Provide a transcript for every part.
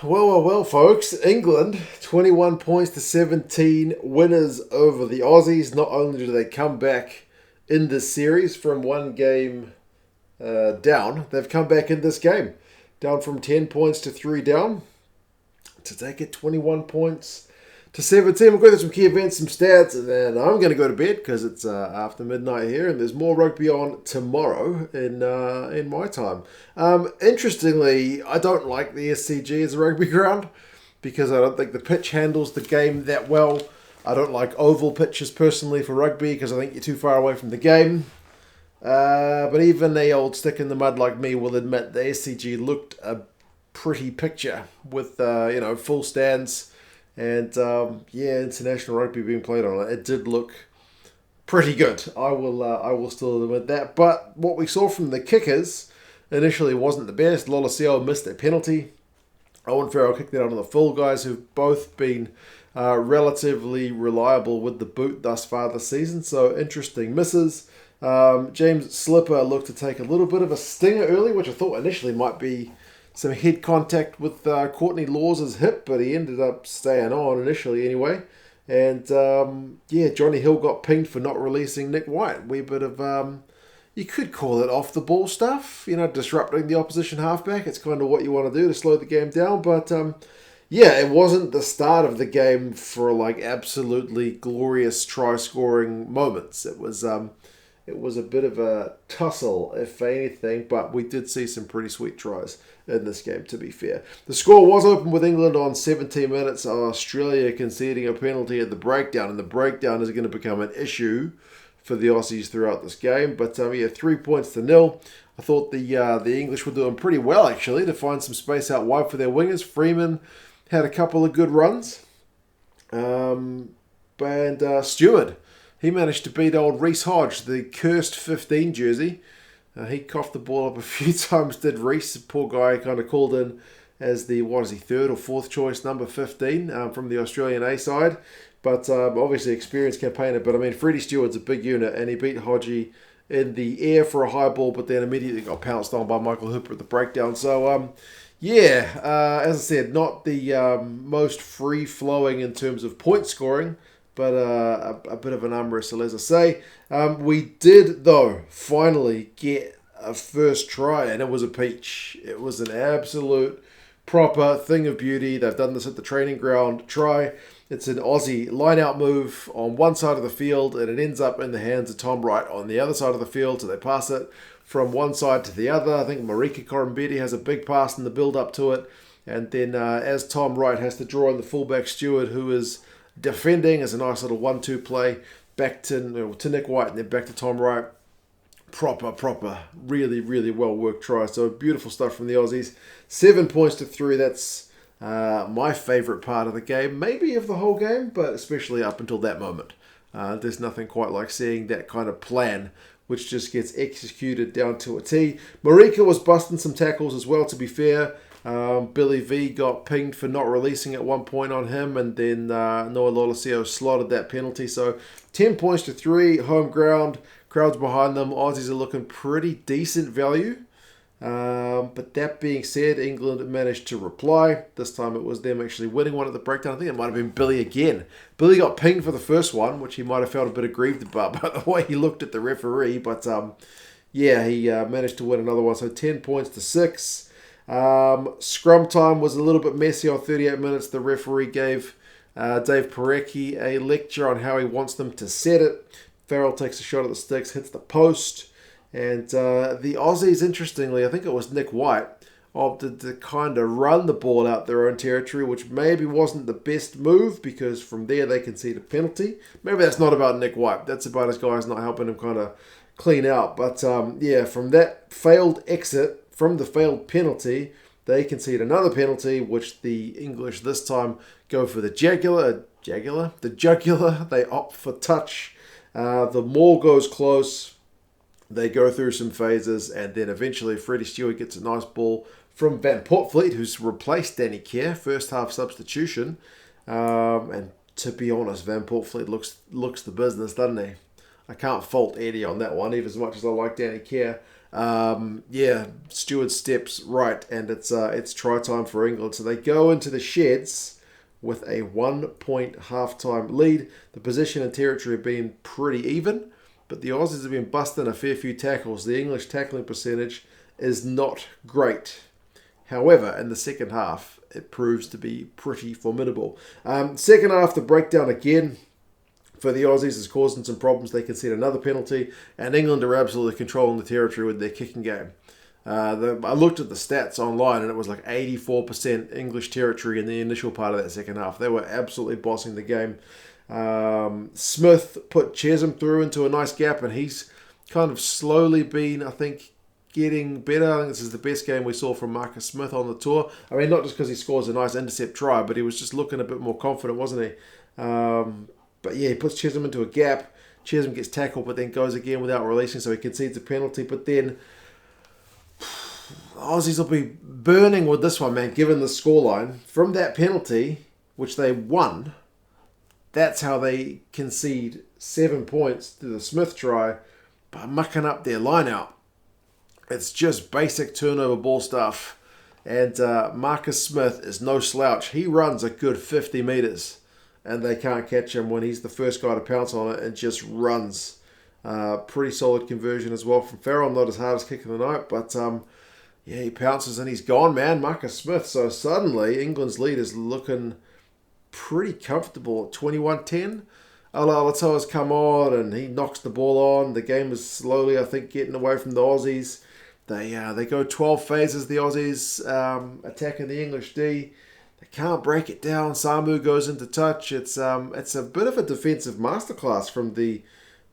Well, folks. England, 21 points to 17, winners over the Aussies. Not only do they come back in this series from one game down, they've come back in this game. Down from 10 points to 3 down to take it 21 points to 17. We'll go through some key events, some stats, and then I'm going to go to bed because it's after midnight here, and there's more rugby on tomorrow in my time. Interestingly, I don't like the SCG as a rugby ground because I don't think the pitch handles the game that well. I don't like oval pitches personally for rugby because I think you're too far away from the game. But even the old stick in the mud like me will admit the SCG looked a pretty picture with full stands. And international rugby being played on it. It did look pretty good. I will still admit that. But what we saw from the kickers initially wasn't the best. Lolesio missed a penalty. Owen and Farrell kicked it out on the full guys who've both been relatively reliable with the boot thus far this season. So interesting misses. James Slipper looked to take a little bit of a stinger early, which I thought initially might be some head contact with Courtney Lawes' hip, but he ended up staying on initially anyway. And Johnny Hill got pinged for not releasing Nick White. Wee bit of, you could call it off the ball stuff, disrupting the opposition halfback. It's kind of what you want to do to slow the game down. But it wasn't the start of the game for like absolutely glorious try scoring moments. It was a bit of a tussle, if anything, but we did see some pretty sweet tries in this game, to be fair. The score was open with England on 17 minutes, Australia conceding a penalty at the breakdown, and the breakdown is going to become an issue for the Aussies throughout this game. But 3 points to nil. I thought the English were doing pretty well, actually, to find some space out wide for their wingers. Freeman had a couple of good runs. And Steward, he managed to beat old Reece Hodge, the cursed 15 jersey. He coughed the ball up a few times, did Reece. Poor guy kind of called in as the, third or fourth choice number 15 from the Australian A side. But obviously experienced campaigner. But Freddie Steward's a big unit, and he beat Hodgie in the air for a high ball, but then immediately got pounced on by Michael Hooper at the breakdown. So, as I said, not the most free-flowing in terms of point scoring, but a bit of an arm wrestle, as I say. We did, though, finally get a first try, and it was a peach. It was an absolute proper thing of beauty. They've done this at the training ground try. It's an Aussie line-out move on one side of the field, and it ends up in the hands of Tom Wright on the other side of the field, so they pass it from one side to the other. I think Marika Koroibete has a big pass in the build-up to it, and then as Tom Wright has to draw in the fullback Steward, who is defending, as a nice little 1-2 play back to Nick White and then back to Tom Wright. Proper, really, really well worked try. So beautiful stuff from the Aussies. 7 points to 3. That's my favourite part of the game, maybe of the whole game, but especially up until that moment. There's nothing quite like seeing that kind of plan, which just gets executed down to a T. Marika was busting some tackles as well, to be fair. Billy V got pinged for not releasing at one point on him, and then Noah Lolesio slotted that penalty. So 10 points to 3, home ground, crowds behind them. Aussies are looking pretty decent value. But that being said, England managed to reply. This time it was them actually winning one at the breakdown. I think it might have been Billy again. Billy got pinged for the first one, which he might have felt a bit aggrieved about by the way he looked at the referee. But he managed to win another one. So 10 points to 6. Scrum time was a little bit messy on 38 minutes. The referee gave Dave Porecki a lecture on how he wants them to set it. Farrell takes a shot at the sticks, hits the post. And the Aussies, interestingly, I think it was Nick White, opted to kind of run the ball out their own territory, which maybe wasn't the best move because from there they concede a penalty. Maybe that's not about Nick White. That's about his guys not helping him kind of clean out. But from that failed exit, from the failed penalty, they concede another penalty, which the English this time go for the jugular. They opt for touch. The maul goes close. They go through some phases, and then eventually Freddie Steward gets a nice ball from Van Portfleet, who's replaced Danny Kerr, first half substitution. And to be honest, Van Portfleet looks the business, doesn't he? I can't fault Eddie on that one, even as much as I like Danny Kerr. Steward steps right, and it's try time for England. So they go into the sheds with a 1-point halftime lead. The position and territory have been pretty even, but the Aussies have been busting a fair few tackles. The English tackling percentage is not great. However, in the second half, it proves to be pretty formidable. Second half, the breakdown again for the Aussies is causing some problems. They concede another penalty, and England are absolutely controlling the territory with their kicking game. I looked at the stats online, and it was like 84% English territory in the initial part of that second half. They were absolutely bossing the game. Smith put Chesham through into a nice gap, and he's kind of slowly been, I think, getting better. I think this is the best game we saw from Marcus Smith on the tour. I mean, not just because he scores a nice intercept try, but he was just looking a bit more confident, wasn't he? But yeah, he puts Chesham into a gap. Chesham gets tackled, but then goes again without releasing, so he concedes a penalty. But then Aussies will be burning with this one, man, given the scoreline. From that penalty, which they won, that's how they concede 7 points to the Smith try by mucking up their line out. It's just basic turnover ball stuff. And Marcus Smith is no slouch. He runs a good 50 metres, and they can't catch him when he's the first guy to pounce on it and just runs. Pretty solid conversion as well from Farrell. Not as hard as kick of the night, but he pounces and he's gone, man. Marcus Smith. So suddenly, England's lead is looking pretty comfortable at 21-10. Alaalatoa's come on and he knocks the ball on. The game is slowly, I think, getting away from the Aussies. They go 12 phases, the Aussies, attacking the English D. They can't break it down. Samu goes into touch. It's a bit of a defensive masterclass from the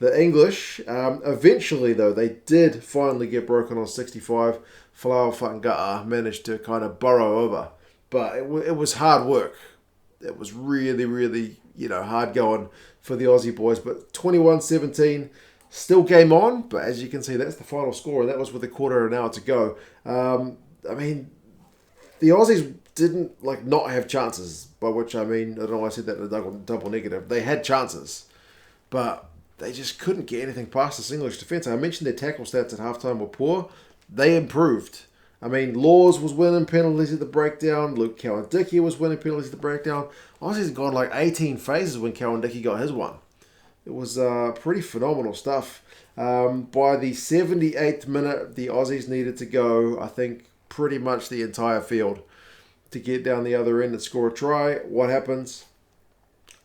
English. Eventually, though, they did finally get broken on 65. Folau Fainga'a managed to kind of burrow over. But it was hard work. It was really, really, hard going for the Aussie boys. But 21-17, still game on. But as you can see, that's the final score. And that was with a quarter of an hour to go. The Aussies didn't not have chances. By which I mean, I don't know why I said that in a double negative. They had chances. But they just couldn't get anything past this English defence. I mentioned their tackle stats at halftime were poor. They improved. I mean, Laws was winning penalties at the breakdown. Cowan-Dickie was winning penalties at the breakdown. Aussies had gone 18 phases when Cowan-Dickie got his one. It was pretty phenomenal stuff. By the 78th minute, the Aussies needed to go, I think, pretty much the entire field to get down the other end and score a try. What happens?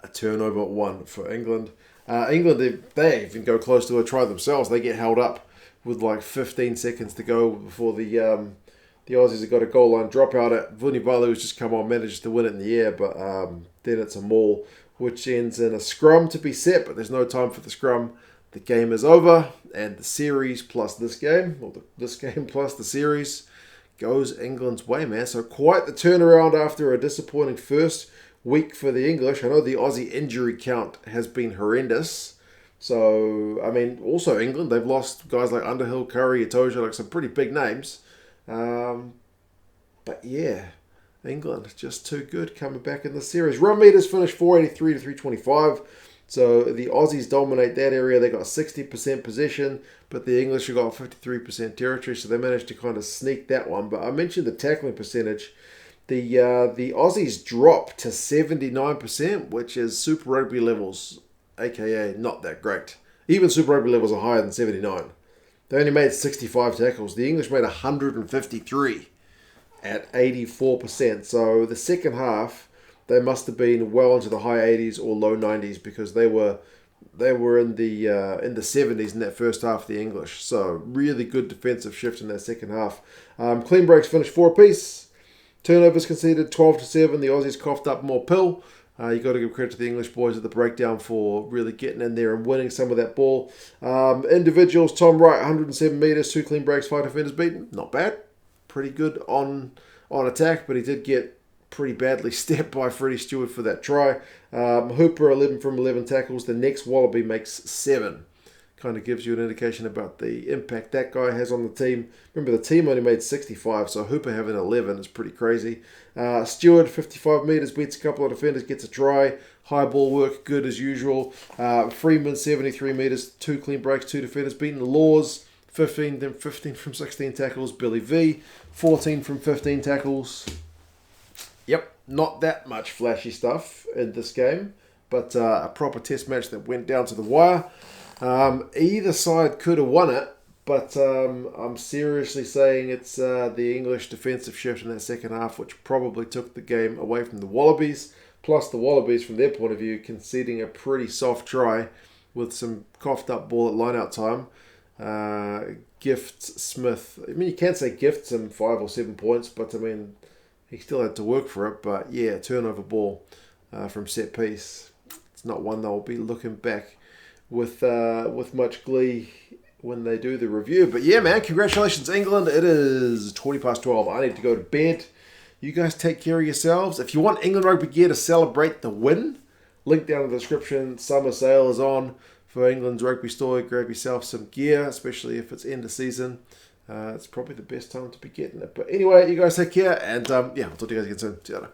A turnover 1 for England. England, they even go close to a try themselves. They get held up with 15 seconds to go before the Aussies have got a goal line dropout. At Vunivalu who's just come on, manages to win it in the air, but then it's a maul, which ends in a scrum to be set, but there's no time for the scrum. The game is over, and the series plus this game, or this game plus the series, goes England's way, man. So quite the turnaround after a disappointing first week for the English. I know the Aussie injury count has been horrendous. So, I mean, also England, they've lost guys like Underhill, Curry, Itoja, some pretty big names. But yeah, England, just too good coming back in the series. Run meters finished 483 to 325. So the Aussies dominate that area. They got 60% possession, but the English have got 53% territory. So they managed to kind of sneak that one. But I mentioned the tackling percentage. The Aussies dropped to 79%, which is Super Rugby levels, aka not that great. Even Super Rugby levels are higher than 79. They only made 65 tackles. The English made 153 at 84%. So the second half, they must have been well into the high 80s or low 90s because they were in the 70s in that first half of the English. So really good defensive shift in that second half. Clean breaks finished 4 apiece. Turnovers conceded 12-7. The Aussies coughed up more pill. You got to give credit to the English boys at the breakdown for really getting in there and winning some of that ball. Individuals, Tom Wright, 107 metres, 2 clean breaks, 5 defenders beaten. Not bad. Pretty good on attack, but he did get pretty badly stepped by Freddie Steward for that try. Hooper, 11 from 11 tackles. The next Wallaby makes 7. Kind of gives you an indication about the impact that guy has on the team. Remember, the team only made 65, so Hooper having 11 is pretty crazy. Steward, 55 metres, beats a couple of defenders, gets a try. High ball work, good as usual. Freeman, 73 metres, 2 clean breaks, 2 defenders beaten. Laws, 15 from 16 tackles. Billy V, 14 from 15 tackles. Yep, not that much flashy stuff in this game, but a proper test match that went down to the wire. Either side could have won it, but I'm seriously saying it's the English defensive shift in that second half, which probably took the game away from the Wallabies. Plus the Wallabies, from their point of view, conceding a pretty soft try with some coughed up ball at line-out time. Gift Smith, I mean, you can't say gifts him 5 or 7 points, but I mean, he still had to work for it. But yeah, turnover ball from set piece. It's not one they'll be looking back with much glee when they do the review. But yeah, man, congratulations, England. It is 12:20. I need to go to bed. You guys take care of yourselves. If you want England rugby gear to celebrate the win, link down in the description. Summer sale is on for England's rugby store. Grab yourself some gear, especially if it's end of season. It's probably the best time to be getting it. But anyway, you guys take care, and yeah, I'll talk to you guys again soon. See you later.